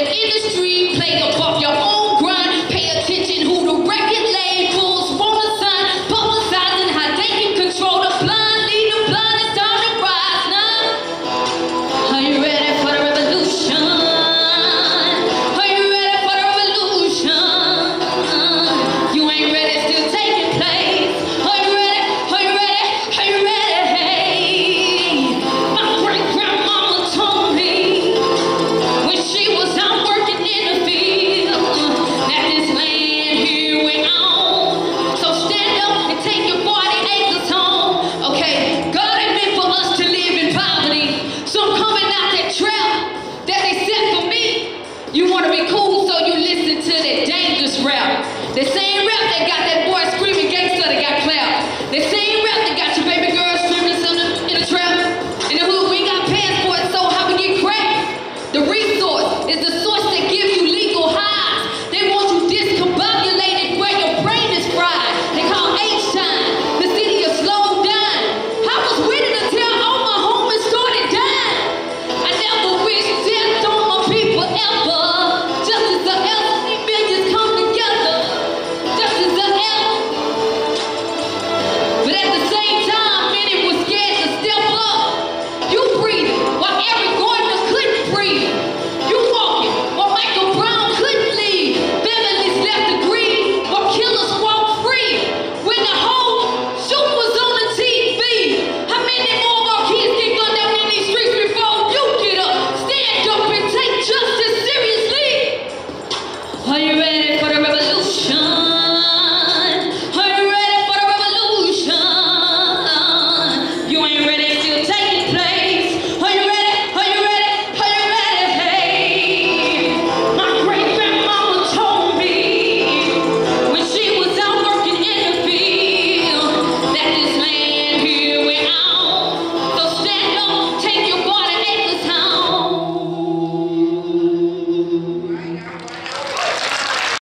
living in the street, play above your own grind. Pay attention who the record labels wanna sign, publicizing how they can control the blind, lead the blind. It's time to rise now. Are you ready for the revolution? Are you ready for the revolution? You ain't ready, still taking place. Are you ready? Are you ready? Are you ready? My great grandmama told me when she was out working in the field that this land here went on. So stand up and take your 40 acres home. Okay, God ain't meant for us to live in poverty. So I'm coming out that trap that they set for me. You want to be cool, so you listen to that dangerous rap. The same rap that got that boy screaming gangster that got clapped. The same rap that got your baby girl